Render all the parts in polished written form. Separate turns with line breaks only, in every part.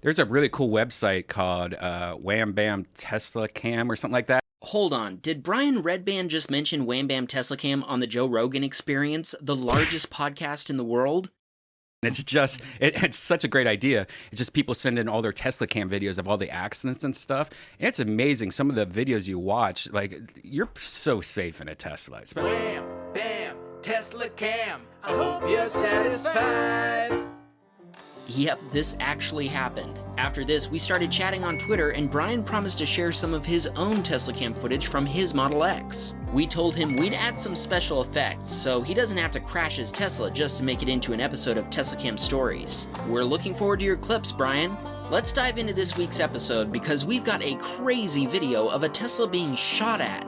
There's a really cool website called Wham Bam Teslacam or something like that.
Hold on, did Brian Redband just mention Wham Bam Teslacam on the Joe Rogan Experience, the largest podcast in the world?
It's such a great idea. It's just people send in all their Tesla cam videos of all the accidents and stuff. And it's amazing. Some of the videos you watch, like, you're so safe in a Tesla.
Wham, bam, Tesla cam. I hope you're satisfied.
Yep, this actually happened. After this, we started chatting on Twitter, and Brian promised to share some of his own Tesla cam footage from his Model X. We told him we'd add some special effects, so he doesn't have to crash his Tesla just to make it into an episode of Teslacam Stories. We're looking forward to your clips, Brian. Let's dive into this week's episode because we've got a crazy video of a Tesla being shot at.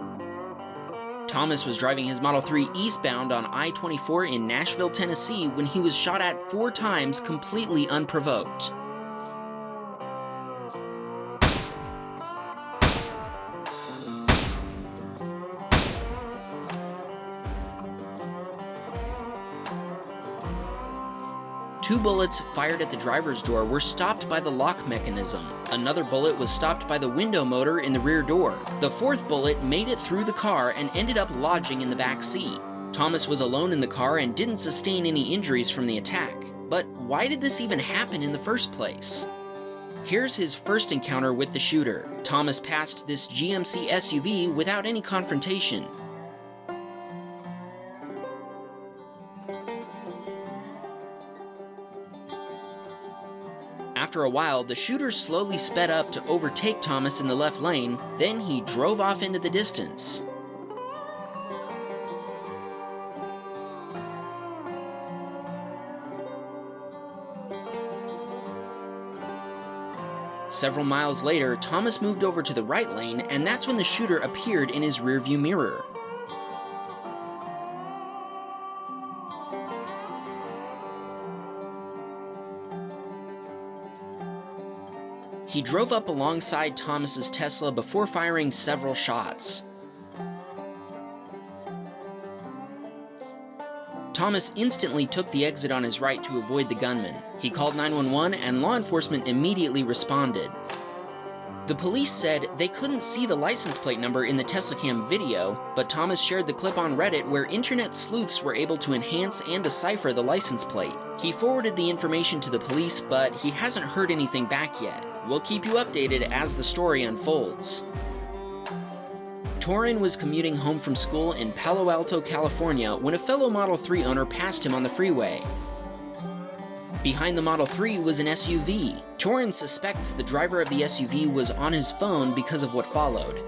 Thomas was driving his Model 3 eastbound on I-24 in Nashville, Tennessee when he was shot at 4 times completely unprovoked. Two bullets fired at the driver's door were stopped by the lock mechanism. Another bullet was stopped by the window motor in the rear door. The fourth bullet made it through the car and ended up lodging in the back seat. Thomas was alone in the car and didn't sustain any injuries from the attack. But why did this even happen in the first place? Here's his first encounter with the shooter. Thomas passed this GMC SUV without any confrontation. After a while, the shooter slowly sped up to overtake Thomas in the left lane, then he drove off into the distance. Several miles later, Thomas moved over to the right lane, and that's when the shooter appeared in his rearview mirror. He drove up alongside Thomas's Tesla before firing several shots. Thomas instantly took the exit on his right to avoid the gunman. He called 911 and law enforcement immediately responded. The police said they couldn't see the license plate number in the Teslacam video, but Thomas shared the clip on Reddit where internet sleuths were able to enhance and decipher the license plate. He forwarded the information to the police, but he hasn't heard anything back yet. We'll keep you updated as the story unfolds. Torin was commuting home from school in Palo Alto, California when a fellow Model 3 owner passed him on the freeway. Behind the Model 3 was an SUV. Torin suspects the driver of the SUV was on his phone because of what followed.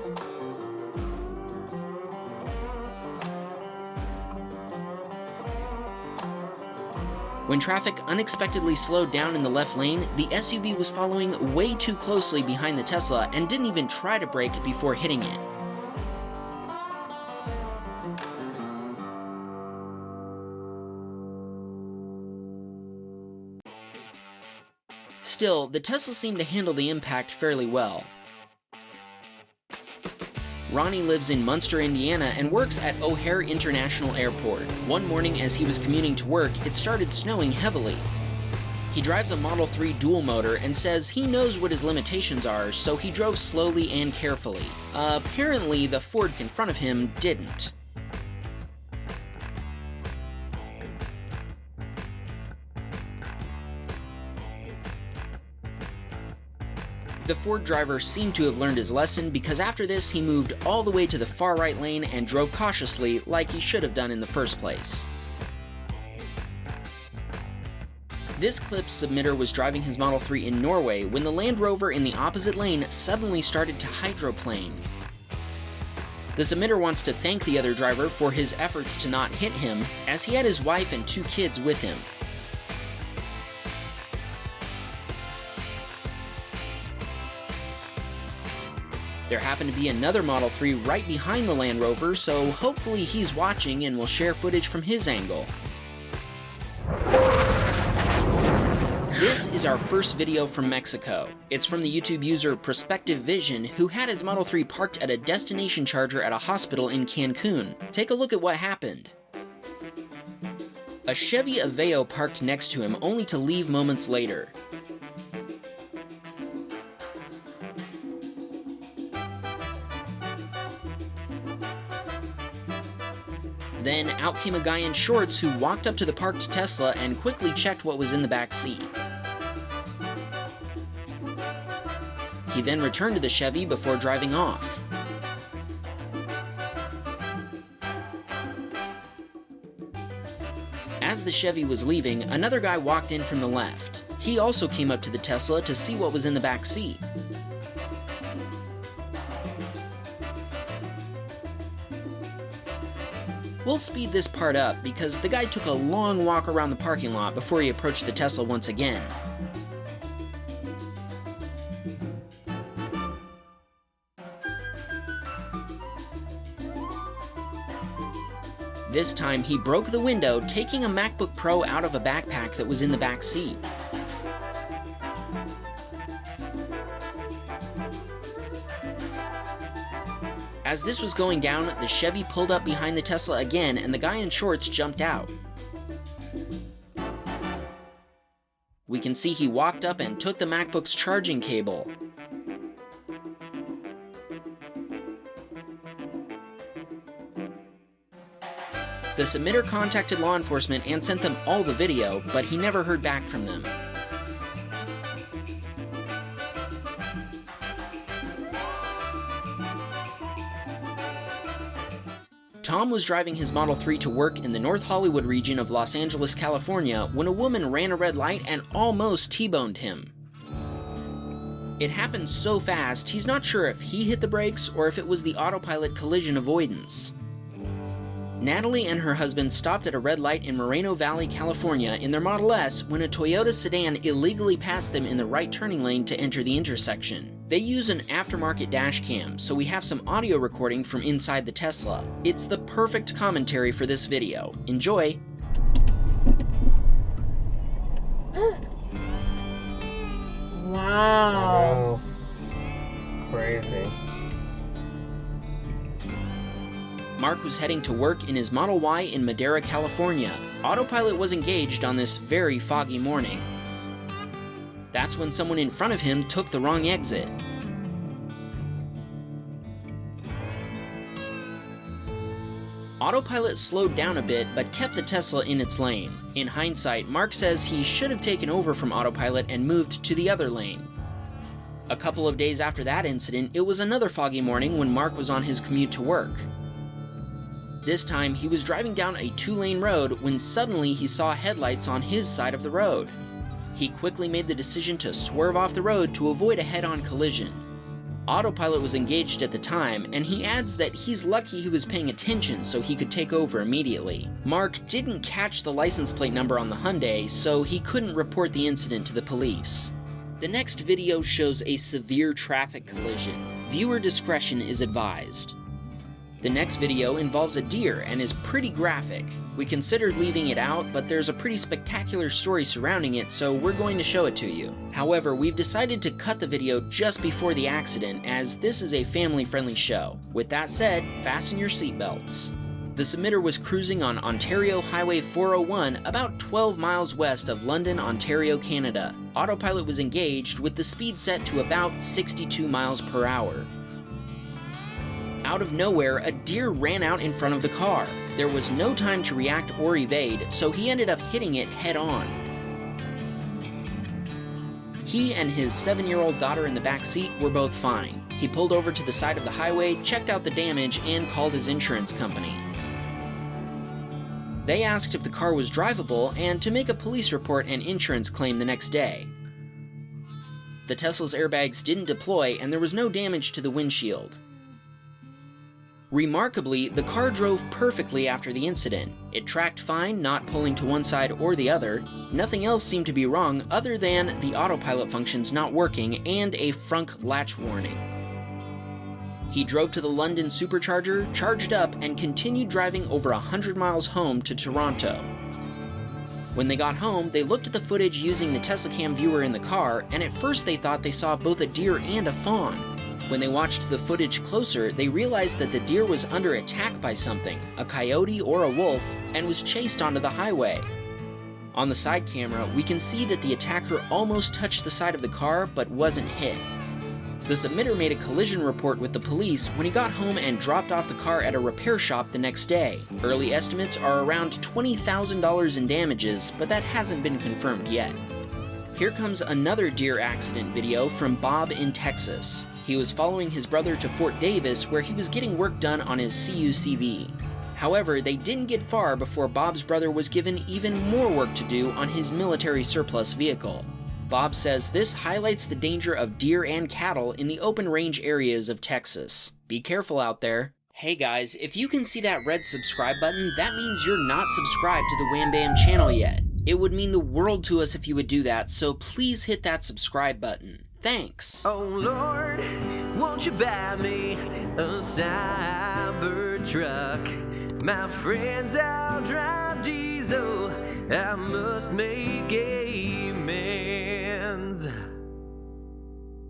When traffic unexpectedly slowed down in the left lane, the SUV was following way too closely behind the Tesla and didn't even try to brake before hitting it. Still, the Tesla seemed to handle the impact fairly well. Ronnie lives in Munster, Indiana, and works at O'Hare International Airport. One morning as he was commuting to work, it started snowing heavily. He drives a Model 3 dual motor and says he knows what his limitations are, so he drove slowly and carefully. Apparently, the Ford in front of him didn't. The Ford driver seemed to have learned his lesson because after this he moved all the way to the far right lane and drove cautiously like he should have done in the first place. This clip's submitter was driving his Model 3 in Norway when the Land Rover in the opposite lane suddenly started to hydroplane. The submitter wants to thank the other driver for his efforts to not hit him, as he had his wife and 2 kids with him. There happened to be another Model 3 right behind the Land Rover, so hopefully he's watching and will share footage from his angle. This is our first video from Mexico. It's from the YouTube user Perspective Vision, who had his Model 3 parked at a destination charger at a hospital in Cancun. Take a look at what happened. A Chevy Aveo parked next to him only to leave moments later. Then out came a guy in shorts who walked up to the parked Tesla and quickly checked what was in the back seat. He then returned to the Chevy before driving off. As the Chevy was leaving, another guy walked in from the left. He also came up to the Tesla to see what was in the back seat. We'll speed this part up because the guy took a long walk around the parking lot before he approached the Tesla once again. This time he broke the window, taking a MacBook Pro out of a backpack that was in the back seat. As this was going down, the Chevy pulled up behind the Tesla again and the guy in shorts jumped out. We can see he walked up and took the MacBook's charging cable. The submitter contacted law enforcement and sent them all the video, but he never heard back from them. Tom was driving his Model 3 to work in the North Hollywood region of Los Angeles, California, when a woman ran a red light and almost T-boned him. It happened so fast, he's not sure if he hit the brakes or if it was the autopilot collision avoidance. Natalie and her husband stopped at a red light in Moreno Valley, California in their Model S when a Toyota sedan illegally passed them in the right turning lane to enter the intersection. They use an aftermarket dash cam, so we have some audio recording from inside the Tesla. It's the perfect commentary for this video. Enjoy!
Wow. Crazy.
Mark was heading to work in his Model Y in Madera, California. Autopilot was engaged on this very foggy morning. That's when someone in front of him took the wrong exit. Autopilot slowed down a bit, but kept the Tesla in its lane. In hindsight, Mark says he should have taken over from Autopilot and moved to the other lane. A couple of days after that incident, it was another foggy morning when Mark was on his commute to work. This time, he was driving down a 2-lane road when suddenly he saw headlights on his side of the road. He quickly made the decision to swerve off the road to avoid a head-on collision. Autopilot was engaged at the time, and he adds that he's lucky he was paying attention so he could take over immediately. Mark didn't catch the license plate number on the Hyundai, so he couldn't report the incident to the police. The next video shows a severe traffic collision. Viewer discretion is advised. The next video involves a deer and is pretty graphic. We considered leaving it out, but there's a pretty spectacular story surrounding it, so we're going to show it to you. However, we've decided to cut the video just before the accident, as this is a family-friendly show. With that said, fasten your seatbelts. The submitter was cruising on Ontario Highway 401 about 12 miles west of London, Ontario, Canada. Autopilot was engaged with the speed set to about 62 miles per hour. Out of nowhere, a deer ran out in front of the car. There was no time to react or evade, so he ended up hitting it head-on. He and his 7-year-old daughter in the back seat were both fine. He pulled over to the side of the highway, checked out the damage, and called his insurance company. They asked if the car was drivable and to make a police report and insurance claim the next day. The Tesla's airbags didn't deploy, and there was no damage to the windshield. Remarkably, the car drove perfectly after the incident. It tracked fine, not pulling to one side or the other. Nothing else seemed to be wrong other than the autopilot functions not working and a frunk latch warning. He drove to the London supercharger, charged up, and continued driving over 100 miles home to Toronto. When they got home, they looked at the footage using the Teslacam viewer in the car, and at first they thought they saw both a deer and a fawn. When they watched the footage closer, they realized that the deer was under attack by something, a coyote or a wolf, and was chased onto the highway. On the side camera, we can see that the attacker almost touched the side of the car but wasn't hit. The submitter made a collision report with the police when he got home and dropped off the car at a repair shop the next day. Early estimates are around $20,000 in damages, but that hasn't been confirmed yet. Here comes another deer accident video from Bob in Texas. He was following his brother to Fort Davis where he was getting work done on his CUCV. However, they didn't get far before Bob's brother was given even more work to do on his military surplus vehicle. Bob says this highlights the danger of deer and cattle in the open range areas of Texas. Be careful out there. Hey guys, if you can see that red subscribe button, that means you're not subscribed to the Wham Bam channel yet. It would mean the world to us if you would do that, so please hit that subscribe button. Thanks.
Oh Lord, won't you buy me a Cybertruck? My friends all drive diesel, I must make amends.